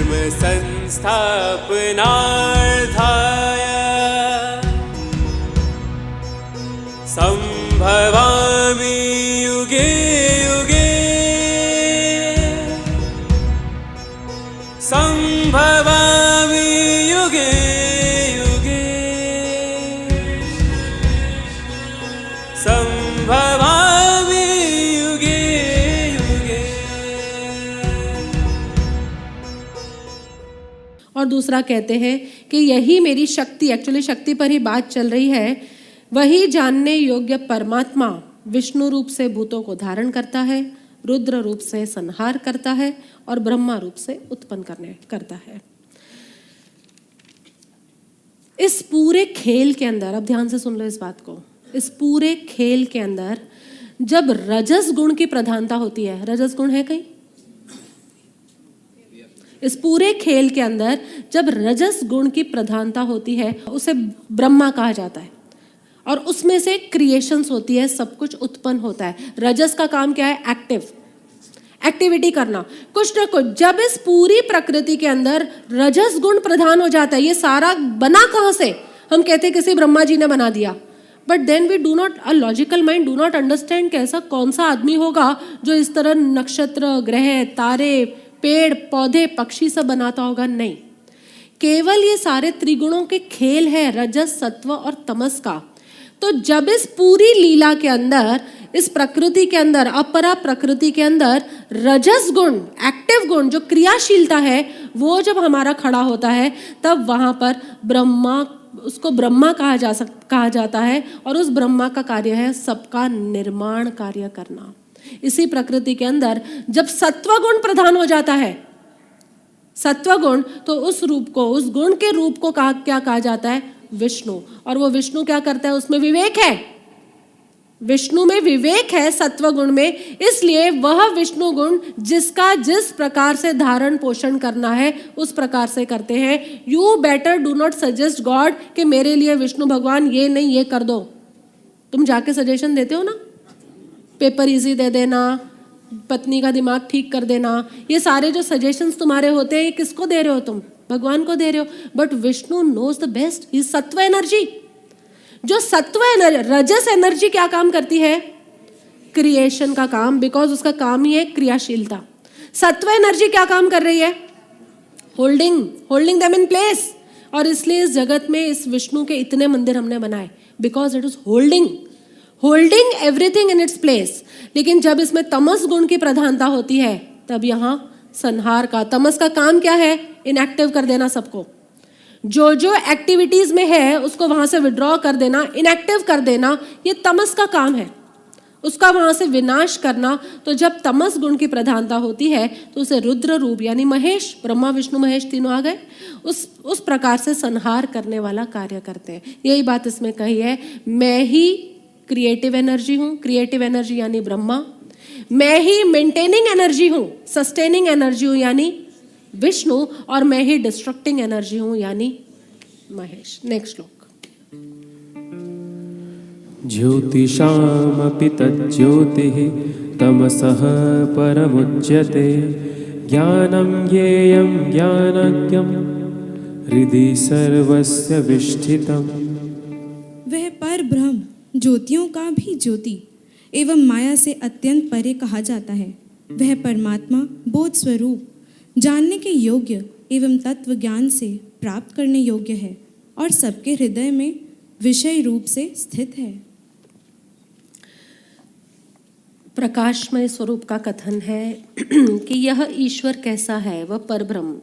धर्म संस्थापनार्थाय संभवामि युगे युगे संभवामि युगे युगे संभवामि युगे युगे। और दूसरा कहते हैं कि यही मेरी शक्ति, एक्चुअली शक्ति पर ही बात चल रही है, वही जानने योग्य परमात्मा विष्णु रूप से भूतों को धारण करता है, रुद्र रूप से संहार करता है और ब्रह्मा रूप से उत्पन्न करता है। इस पूरे खेल के अंदर, अब ध्यान से सुन लो इस बात को, इस पूरे खेल के अंदर जब रजस गुण की प्रधानता होती है, रजस गुण है कहीं? इस पूरे खेल के अंदर जब रजस गुण की प्रधानता होती है उसे ब्रह्मा कहा जाता है, और उसमें से क्रिएशंस होती है, सब कुछ उत्पन्न होता है। रजस का काम क्या है? एक्टिविटी करना, कुछ ना कुछ। जब इस पूरी प्रकृति के अंदर रजस गुण प्रधान हो जाता है, ये सारा बना कहां से? हम कहते हैं किसी ब्रह्मा जी ने बना दिया, but then we do not, a logical mind do not understand कि ऐसा कौन सा आदमी होगा जो इस तरह नक्षत्र, ग्रह, तारे, पेड़, पौधे, पक्षी सब बनाता होगा। नहीं, केवल ये सारे त्रिगुणों के खेल है, रजस, सत्व और तमस का। तो जब इस पूरी लीला के अंदर, इस प्रकृति के अंदर, अपरा प्रकृति के अंदर रजस गुण, एक्टिव गुण, जो क्रियाशीलता है, वो जब हमारा खड़ा होता है, तब वहां पर ब्रह्मा, उसको ब्रह्मा कहा जाता है। और उस ब्रह्मा का कार्य है सबका निर्माण कार्य करना। इसी प्रकृति के अंदर जब सत्वगुण प्रधान हो जाता है, सत्वगुण, तो उस रूप को, उस गुण के रूप को क्या कहा जाता है? विष्णु। और वो विष्णु क्या करता है? उसमें विवेक है, विष्णु में विवेक है सत्वगुण में, इसलिए वह विष्णु गुण जिसका जिस प्रकार से धारण पोषण करना है उस प्रकार से करते हैं। You better do not suggest God कि मेरे लिए विष्णु भगवान ये नहीं ये कर दो। तुम जाके सजेशन देते हो ना, पेपर इजी दे देना, पत्नी का दिमाग ठीक कर देना, ये सारे जो सजेशंस तुम्हारे होते हैं, ये किसको दे रहे हो? तुम भगवान को दे रहे हो। But Vishnu knows the best, he sattva energy. जो सत्व एनर्जी, रजस एनर्जी क्या काम करती है? क्रिएशन का काम, बिकॉज उसका काम ही है क्रियाशीलता। सत्व एनर्जी क्या काम कर रही है? Holding them in place. और इसलिए इस जगत में इस विष्णु के इतने मंदिर हमने बनाए, because it is holding everything in its place. लेकिन जब इसमें तमस गुण की प्रधानता होती है, तब यहां संहार का, तमस का काम क्या है? इनएक्टिव कर देना सबको। जो जो एक्टिविटीज में है उसको वहां से विड्रॉ कर देना, इनएक्टिव कर देना, ये तमस का काम है, उसका वहां से विनाश करना। तो जब तमस गुण की प्रधानता होती है तो उसे रुद्र रूप, यानी महेश, ब्रह्मा विष्णु महेश तीनों आ गए, उस प्रकार से संहार करने वाला कार्य करते हैं। यही बात इसमें कही है, मैं ही क्रिएटिव एनर्जी हूँ, क्रिएटिव एनर्जी यानी ब्रह्मा। मैं ही मेंटेनिंग एनर्जी हूँ, सस्टेनिंग एनर्जी हूँ यानी विष्णु। और मैं ही डिस्ट्रक्टिंग एनर्जी हूँ यानी महेश। नेक्स्ट श्लोक। ज्योतिषामपि तज्ज्योतिः तमसः परमुच्यते ज्ञानं येयं ज्ञानज्ञं हृदि सर्वस्य विष्ठितम्। वह पर ब्रह्म, ज्योतियों का भी ज्योति एवं माया से अत्यंत परे कहा जाता है। वह परमात्मा बोध स्वरूप, जानने के योग्य एवं तत्व ज्ञान से प्राप्त करने योग्य है और सबके हृदय में विषय रूप से स्थित है। प्रकाशमय स्वरूप का कथन है कि यह ईश्वर कैसा है, वह परब्रह्म।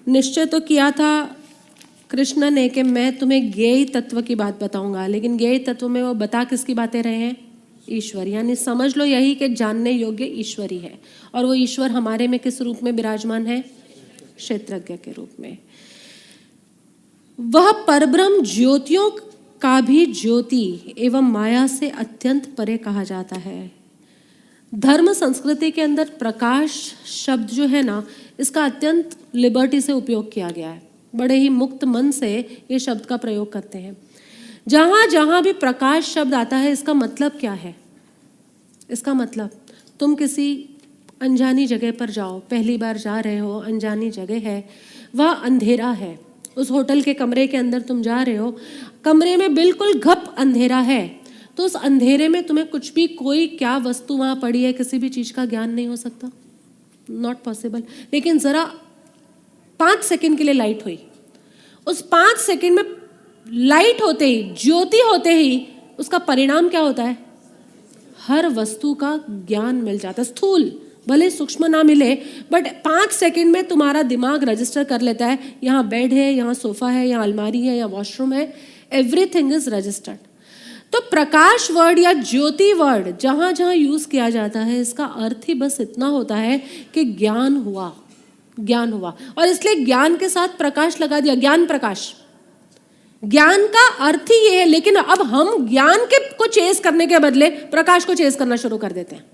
निश्चय तो किया था कृष्ण ने कि मैं तुम्हें ज्ञेय तत्व की बात बताऊंगा, लेकिन ज्ञेय तत्व में वो बता किसकी बातें रहे हैं? ईश्वर। यानी समझ लो यही कि जानने योग्य ईश्वर ही है। और वो ईश्वर हमारे में किस रूप में विराजमान है? क्षेत्रज्ञ के रूप में। वह परब्रह्म ज्योतियों का भी ज्योति एवं माया से अत्यंत परे कहा जाता है। धर्म संस्कृति के अंदर प्रकाश शब्द जो है ना, इसका अत्यंत लिबर्टी से उपयोग किया गया है। बड़े ही मुक्त मन से ये शब्द का प्रयोग करते हैं। जहां जहां भी प्रकाश शब्द आता है, इसका मतलब क्या है? इसका मतलब तुम किसी अनजानी जगह पर जाओ, पहली बार जा रहे हो, अनजानी जगह है, वह अंधेरा है। उस होटल के कमरे के अंदर तुम जा रहे हो, कमरे में बिल्कुल घप अंधेरा है, तो उस अंधेरे में तुम्हें कुछ भी, कोई क्या वस्तु वहाँ पड़ी है, किसी भी चीज़ का ज्ञान नहीं हो सकता, नॉट पॉसिबल। लेकिन ज़रा 5 सेकंड के लिए लाइट हुई, उस 5 सेकंड में लाइट होते ही, ज्योति होते ही, उसका परिणाम क्या होता है? हर वस्तु का ज्ञान मिल जाता है। स्थूल भले सूक्ष्म ना मिले, बट 5 सेकंड में तुम्हारा दिमाग रजिस्टर कर लेता है, यहाँ बेड है, यहाँ सोफा है, यहाँ अलमारी है, यहाँ वॉशरूम है, एवरीथिंग इज रजिस्टर्ड। तो प्रकाश वर्ड या ज्योति वर्ड जहाँ जहाँ यूज किया जाता है, इसका अर्थ ही बस इतना होता है कि ज्ञान हुआ, ज्ञान हुआ। और इसलिए ज्ञान के साथ प्रकाश लगा दिया, ज्ञान प्रकाश। ज्ञान का अर्थ ही ये है, लेकिन अब हम ज्ञान के को चेस करने के बदले प्रकाश को चेस करना शुरू कर देते हैं।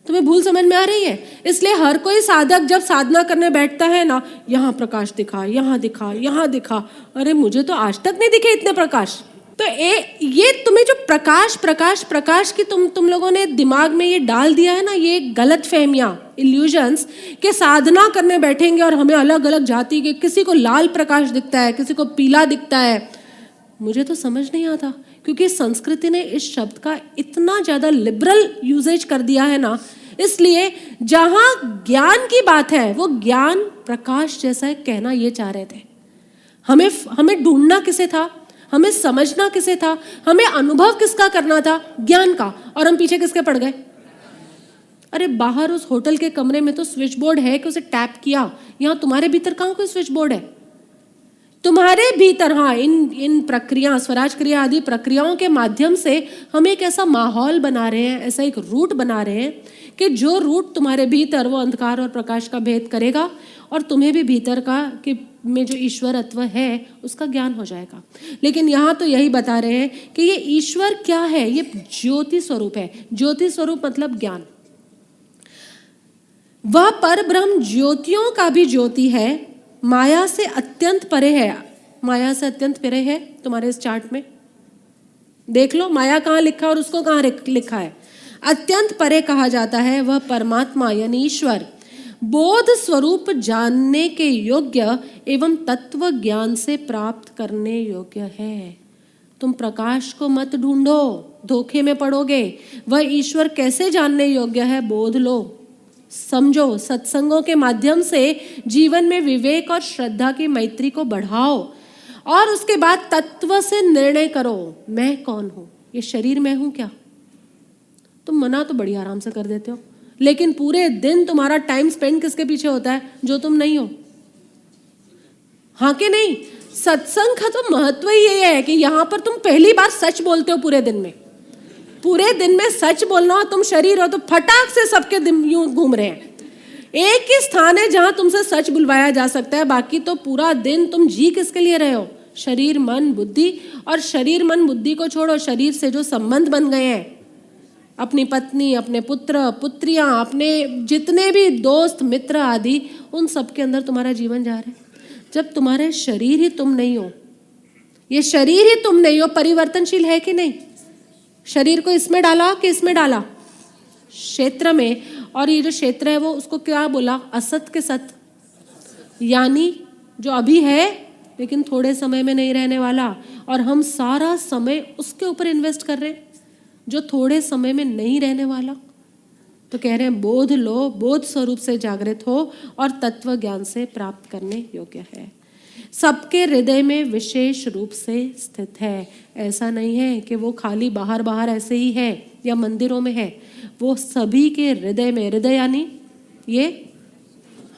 तुम्हें भूल समझ में आ रही है? इसलिए हर कोई साधक जब साधना करने बैठता है ना, यहाँ प्रकाश दिखा, यहाँ दिखा, यहाँ दिखा, अरे मुझे तो आज तक नहीं दिखे इतने प्रकाश। तो ये तुम्हें जो प्रकाश प्रकाश प्रकाश की तुम लोगों ने दिमाग में ये डाल दिया है ना, ये गलत फहमियाँ, इल्यूजन्स, के साधना करने बैठेंगे और हमें अलग अलग जाति के, किसी को लाल प्रकाश दिखता है, किसी को पीला दिखता है। मुझे तो समझ नहीं आता, क्योंकि संस्कृति ने इस शब्द का इतना ज़्यादा लिबरल यूजेज कर दिया है ना, इसलिए जहाँ ज्ञान की बात है वो ज्ञान प्रकाश जैसा है कहना ये चाह रहे थे। हमें ढूंढना किसे था, हमें समझना किसे था, हमें अनुभव किसका करना था? ज्ञान का। और हम पीछे किसके पड़ गए? अरे बाहर उस होटल के कमरे में तो स्विच बोर्ड है कि उसे टैप किया, यहाँ तुम्हारे भीतर कहाँ कोई स्विच बोर्ड है? तुम्हारे भीतर, हाँ, इन प्रक्रिया, स्वराज क्रिया आदि प्रक्रियाओं के माध्यम से हम एक ऐसा माहौल बना रहे हैं, ऐसा एक रूट बना रहे हैं कि जो रूट तुम्हारे भीतर वो अंधकार और प्रकाश का भेद करेगा और तुम्हें भी भीतर का कि में जो ईश्वरत्व है उसका ज्ञान हो जाएगा। लेकिन यहाँ तो यही बता रहे हैं कि ये ईश्वर क्या है? ये ज्योति स्वरूप है। ज्योति स्वरूप मतलब ज्ञान। वह पर ब्रह्म ज्योतियों का भी ज्योति है, माया से अत्यंत परे है। माया से अत्यंत परे है तुम्हारे इस चार्ट में देख लो, माया कहाँ लिखा और उसको कहाँ लिखा है। अत्यंत परे कहा जाता है वह परमात्मा यानी ईश्वर बोध स्वरूप जानने के योग्य एवं तत्व ज्ञान से प्राप्त करने योग्य है। तुम प्रकाश को मत ढूंढो, धोखे में पड़ोगे। वह ईश्वर कैसे जानने योग्य है? बोध लो, समझो, सत्संगों के माध्यम से जीवन में विवेक और श्रद्धा की मैत्री को बढ़ाओ और उसके बाद तत्व से निर्णय करो, मैं कौन हूं? ये शरीर मैं हूं क्या? तुम मना तो बड़ी आराम से कर देते हो, लेकिन पूरे दिन तुम्हारा टाइम स्पेंड किसके पीछे होता है? जो तुम नहीं हो। हाँ कि नहीं? सत्संग का तो महत्व ही ये है कि यहाँ पर तुम पहली बार सच बोलते हो पूरे दिन में। पूरे दिन में सच बोलना हो, तुम शरीर हो तो फटाक से सबके दिन यूं घूम रहे हैं। एक ही स्थान है जहां तुमसे सच बुलवाया जा सकता है, बाकी तो पूरा दिन तुम जी किसके लिए रहे हो? शरीर मन बुद्धि। और शरीर मन बुद्धि को छोड़ो, शरीर से जो संबंध बन गए हैं, अपनी पत्नी, अपने पुत्र पुत्रियां, अपने जितने भी दोस्त मित्र आदि, उन सब के अंदर तुम्हारा जीवन जा रहा है। जब तुम्हारे शरीर ही तुम नहीं हो, ये शरीर ही तुम नहीं हो, परिवर्तनशील है कि नहीं? शरीर को इसमें डाला कि इसमें डाला? क्षेत्र में। और ये जो क्षेत्र है वो उसको क्या बोला? असत के सत, यानी जो अभी है लेकिन थोड़े समय में नहीं रहने वाला। और हम सारा समय उसके ऊपर इन्वेस्ट कर रहे हैं जो थोड़े समय में नहीं रहने वाला। तो कह रहे हैं बोध लो, बोध स्वरूप से जागृत हो और तत्व ज्ञान से प्राप्त करने योग्य है। सबके हृदय में विशेष रूप से स्थित है। ऐसा नहीं है कि वो खाली बाहर बाहर ऐसे ही है या मंदिरों में है, वो सभी के हृदय में। हृदय यानी ये,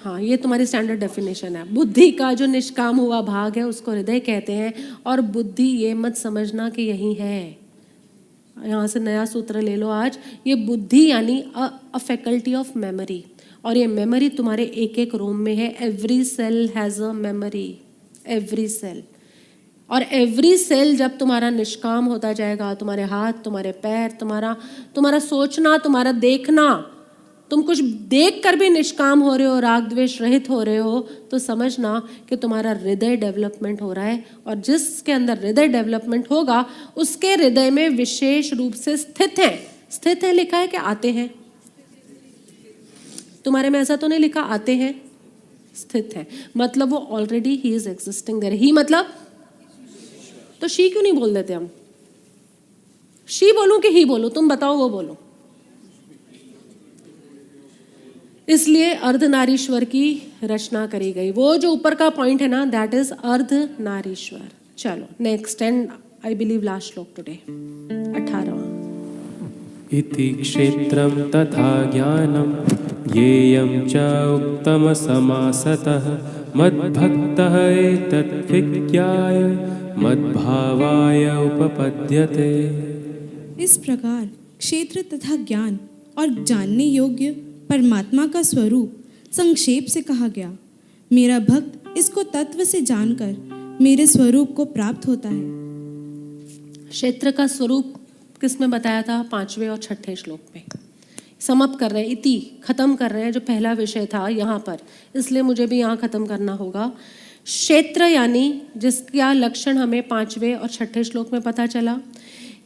हाँ, ये तुम्हारी स्टैंडर्ड डेफिनेशन है। बुद्धि का जो निष्काम हुआ भाग है उसको हृदय कहते हैं। और बुद्धि ये मत समझना कि यही है, यहाँ से नया सूत्र ले लो आज। ये बुद्धि यानी अ फैकल्टी ऑफ मेमोरी, और ये मेमोरी तुम्हारे एक एक रोम में है। Every cell has a memory, every cell. और एवरी सेल जब तुम्हारा निष्काम होता जाएगा, तुम्हारे हाथ, तुम्हारे पैर, तुम्हारा सोचना, तुम्हारा देखना, तुम कुछ देख कर भी निष्काम हो रहे हो, राग द्वेष रहित हो रहे हो, तो समझना कि तुम्हारा हृदय डेवलपमेंट हो रहा है। और जिसके अंदर हृदय डेवलपमेंट होगा उसके हृदय में विशेष रूप से स्थित है। स्थित है लिखा है कि आते हैं? तुम्हारे में ऐसा तो नहीं लिखा आते हैं, स्थित है, मतलब वो already he is existing there. He मतलब तो शी क्यों नहीं बोल देते हम? शी बोलूं कि ही बोलूं? तुम बताओ, वो बोलो। इसलिए अर्धनारीश्वर की रचना करी गई। वो जो ऊपर का पॉइंट है ना, दैट इज अर्धनारीश्वर। चलो next and I believe last shloka today, 18वां। इति क्षेत्रं तथा ज्ञानं येयं च उक्तम समासतः मद्भक्तः एतत् विज्ञाय मद्भावाय उपपद्यते। इस प्रकार क्षेत्र तथा ज्ञान और जानने योग्य परमात्मा का स्वरूप संक्षेप से कहा गया। मेरा भक्त इसको तत्व से जानकर मेरे स्वरूप को प्राप्त होता है। क्षेत्र का स्वरूप किसमें बताया था? 5वें और 6ठे श्लोक में। समाप्त कर रहे हैं, इति खत्म कर रहे हैं जो पहला विषय था यहाँ पर, इसलिए मुझे भी यहाँ खत्म करना होगा। क्षेत्र यानी जिसका लक्षण हमें 5वें और 6ठे श्लोक में पता चला।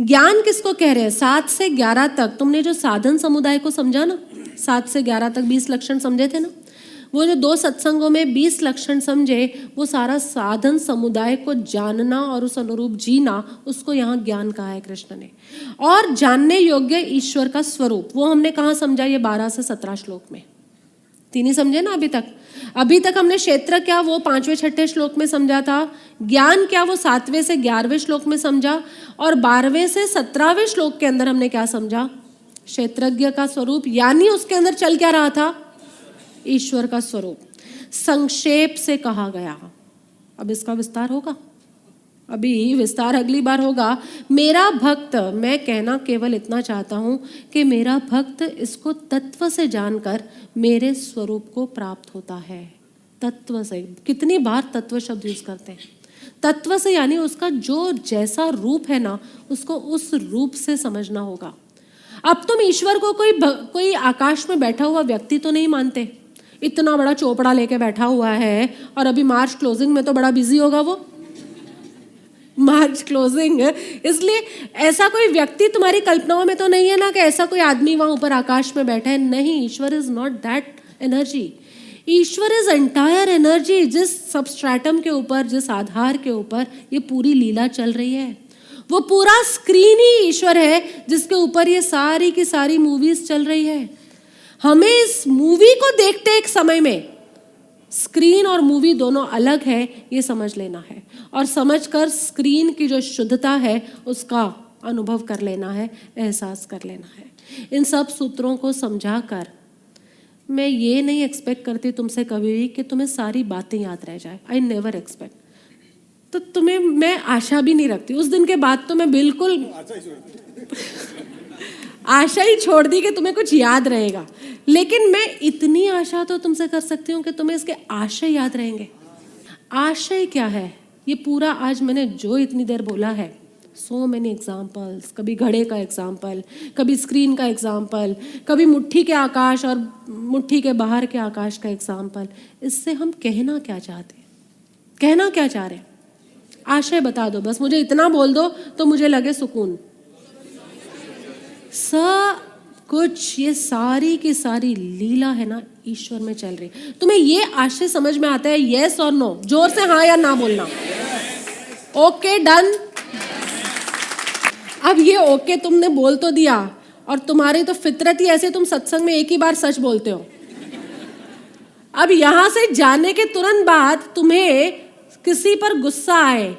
ज्ञान किसको कह रहे हैं? 7 से 11 तक तुमने जो साधन समुदाय को समझा ना, 7 से 11 तक 20 लक्षण समझे थे ना, वो जो 2 सत्संगों में 20 लक्षण समझे, वो सारा साधन समुदाय को जानना और उस अनुरूप जीना, उसको यहाँ ज्ञान कहा है कृष्ण ने। और जानने योग्य ईश्वर का स्वरूप, वो हमने कहाँ समझा? ये 12 से 17 श्लोक में। 3 ही समझे ना अभी तक? अभी तक हमने क्षेत्र क्या वो 5वें 6ठे श्लोक में समझा था, ज्ञान क्या वो 7वें से 11वें श्लोक में समझा, और 12वें से 17वें श्लोक के अंदर हमने क्या समझा? क्षेत्रज्ञ का स्वरूप, यानी उसके अंदर चल क्या रहा था? ईश्वर का स्वरूप। संक्षेप से कहा गया। अब इसका विस्तार होगा, अभी विस्तार अगली बार होगा। मेरा भक्त, मैं कहना केवल इतना चाहता हूं कि मेरा भक्त इसको तत्व से जानकर मेरे स्वरूप को प्राप्त होता है। तत्व से, कितनी बार तत्व शब्द यूज करते हैं? तत्व से यानी उसका जो जैसा रूप है ना, उसको उस रूप से समझना होगा। अब तुम ईश्वर को कोई आकाश में बैठा हुआ व्यक्ति तो नहीं मानते। इतना बड़ा चोपड़ा लेके बैठा हुआ है, और अभी मार्च क्लोजिंग में तो बड़ा बिजी होगा वो, मार्च क्लोजिंग, इसलिए ऐसा कोई व्यक्ति तुम्हारी कल्पनाओं में तो नहीं है ना कि ऐसा कोई आदमी वहां ऊपर आकाश में बैठा है। नहीं, Ishvara is not that energy. Ishvara is entire energy. जिस सबस्ट्रेटम के ऊपर, जिस आधार के ऊपर ये पूरी लीला चल रही है, वो पूरा स्क्रीन ही ईश्वर है जिसके ऊपर ये सारी की सारी मूवीज चल रही है। हमें इस मूवी को देखते एक समय में स्क्रीन और मूवी दोनों अलग है, ये समझ लेना है, और समझकर स्क्रीन की जो शुद्धता है उसका अनुभव कर लेना है, एहसास कर लेना है। इन सब सूत्रों को समझाकर मैं ये नहीं एक्सपेक्ट करती तुमसे कभी भी कि तुम्हें सारी बातें याद रह जाए। I never expect. तो तुम्हें मैं आशा भी नहीं रखती। उस दिन के बाद तो मैं बिल्कुल आशा ही छोड़ दी कि तुम्हें कुछ याद रहेगा, लेकिन मैं इतनी आशा तो तुमसे कर सकती हूँ कि तुम्हें इसके आशय याद रहेंगे। आशय क्या है? ये पूरा आज मैंने जो इतनी देर बोला है, सो मेनी एग्जाम्पल्स, कभी घड़े का एग्जाम्पल, कभी स्क्रीन का एग्जाम्पल, कभी मुट्ठी के आकाश और मुट्ठी के बाहर के आकाश का एग्जाम्पल, इससे हम कहना क्या चाहते हैं? कहना क्या चाह रहे हैं? आशय बता दो, बस मुझे इतना बोल दो तो मुझे लगे सुकून। सब कुछ ये सारी की सारी लीला है ना, ईश्वर में चल रही। तुम्हें ये आशय समझ में आता है? यस और नो? जोर से हाँ या ना बोलना। Okay, done. अब ये ओके तुमने बोल तो दिया, और तुम्हारी तो फितरत ही ऐसे, तुम सत्संग में एक ही बार सच बोलते हो। अब यहां से जाने के तुरंत बाद तुम्हें किसी पर गुस्सा आए,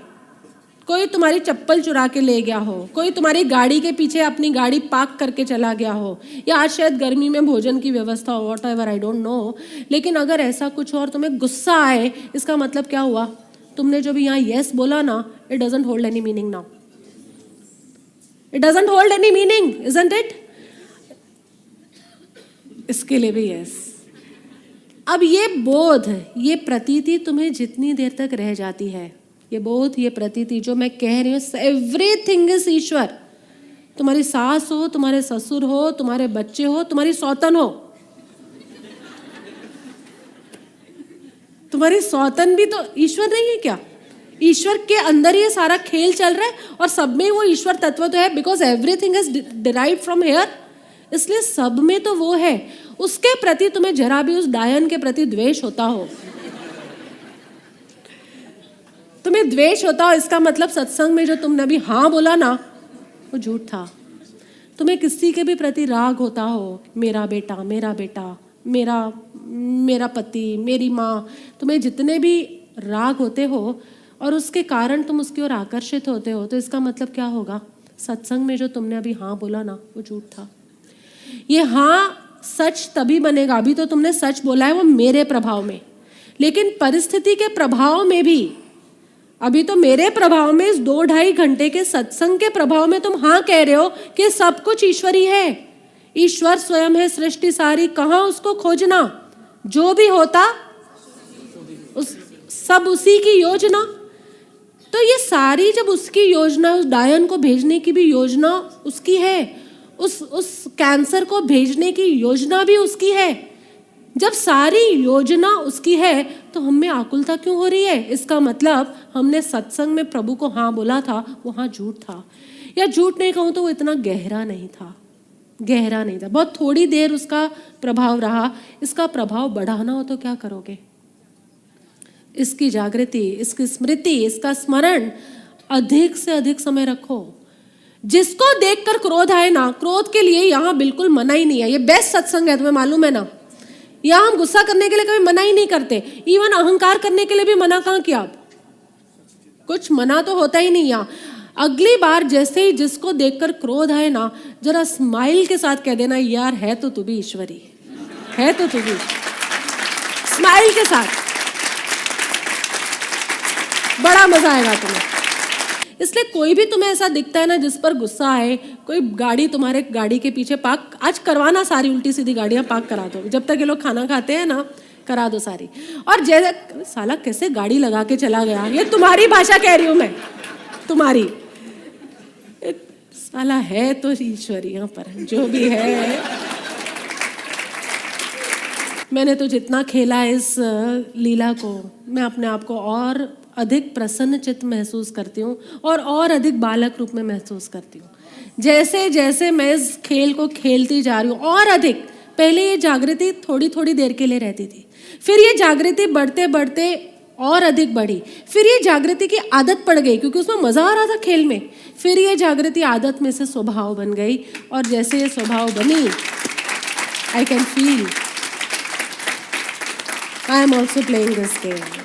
कोई तुम्हारी चप्पल चुरा के ले गया हो, कोई तुम्हारी गाड़ी के पीछे अपनी गाड़ी पार्क करके चला गया हो, या आज शायद गर्मी में भोजन की व्यवस्था हो, what ever, I don't know, लेकिन अगर ऐसा कुछ और तुम्हें गुस्सा आए, इसका मतलब क्या हुआ? तुमने जो भी यहाँ यस बोला ना, it doesn't hold any meaning now. It doesn't hold any meaning, isn't it? इसके लिए भी यस। अब ये बोध, ये प्रतीति तुम्हें जितनी देर तक रह जाती है, ये बोध, ये प्रतीति जो मैं कह रही हूँ, एवरीथिंग इज ईश्वर। तुम्हारी सास हो, तुम्हारे ससुर हो, तुम्हारे बच्चे हो, तुम्हारी सौतन हो, तुम्हारी सौतन भी तो ईश्वर नहीं है क्या? ईश्वर के अंदर ये सारा खेल चल रहा है, और सब में वो ईश्वर तत्व तो है, because everything is derived from here. इसलिए सब में तो वो है, उसके प्रति तुम्हें जरा भी उस डायन के प्रति द्वेष होता हो, तुम्हें द्वेष होता हो, इसका मतलब सत्संग में जो तुमने अभी हाँ बोला ना वो झूठ था। तुम्हें किसी के भी प्रति राग होता हो, मेरा बेटा, मेरा पति, मेरी माँ, तुम्हें जितने भी राग होते हो और उसके कारण तुम उसकी ओर आकर्षित होते हो, तो इसका मतलब क्या होगा? सत्संग में जो तुमने अभी हाँ बोला ना वो झूठ था। ये हाँ सच तभी बनेगा, अभी तो तुमने सच बोला है वो मेरे प्रभाव में, लेकिन परिस्थिति के प्रभाव में भी, अभी तो मेरे प्रभाव में, इस 2-2.5 घंटे के सत्संग के प्रभाव में तुम हाँ कह रहे हो कि सब कुछ ईश्वरी है, ईश्वर स्वयं है, सृष्टि सारी, कहाँ उसको खोजना, जो भी होता सब उसी की योजना। तो ये सारी जब उसकी योजना, उस डायन को भेजने की भी योजना उसकी है, उस कैंसर को भेजने की योजना भी उसकी है, जब सारी योजना उसकी है तो हमें आकुलता क्यों हो रही है? इसका मतलब हमने सत्संग में प्रभु को हाँ बोला था, वो हाँ झूठ था, या झूठ नहीं कहूँ तो वो इतना गहरा नहीं था, बहुत थोड़ी देर उसका प्रभाव रहा। इसका प्रभाव बढ़ाना हो तो क्या करोगे? इसकी जागृति, इसकी स्मृति, इसका स्मरण अधिक से अधिक समय रखो। जिसको देखकर क्रोध आए ना, क्रोध के लिए यहाँ बिल्कुल मना ही नहीं है, ये बेस्ट सत्संग है, तुम्हें मालूम है ना। यहाँ हम गुस्सा करने के लिए कभी मना ही नहीं करते, इवन अहंकार करने के लिए भी मना कहाँ किया? आप कुछ मना तो होता ही नहीं यहाँ। अगली बार जैसे ही जिसको देखकर क्रोध आए ना, जरा स्माइल के साथ कह देना, यार है तो तू भी ईश्वरी, है तो तू भी, स्माइल के साथ, बड़ा मजा आएगा तुम्हें। इसलिए कोई भी तुम्हें ऐसा दिखता है ना जिस पर गुस्सा आए, कोई गाड़ी तुम्हारे गाड़ी के पीछे पार्क, आज करवाना सारी उल्टी सीधी गाड़ियां पार्क करा दो, जब तक ये लोग खाना खाते हैं ना, करा दो सारी। और जैसे साला कैसे गाड़ी लगा के चला गया, ये तुम्हारी भाषा कह रही हूं मैं, तुम्हारी, साला है तो ईश्वरी यहाँ पर, जो भी है। मैंने तो जितना खेला इस लीला को, मैं अपने आप को और अधिक प्रसन्न चित्त महसूस करती हूँ और अधिक बालक रूप में महसूस करती हूँ। जैसे जैसे मैं इस खेल को खेलती जा रही हूँ और अधिक, पहले ये जागृति थोड़ी थोड़ी देर के लिए रहती थी, फिर ये जागृति बढ़ते बढ़ते और अधिक बढ़ी, फिर ये जागृति की आदत पड़ गई क्योंकि उसमें मजा आ रहा था खेल में, फिर ये जागृति आदत में से स्वभाव बन गई, और जैसे ये स्वभाव बनी, I can feel I am also playing this game.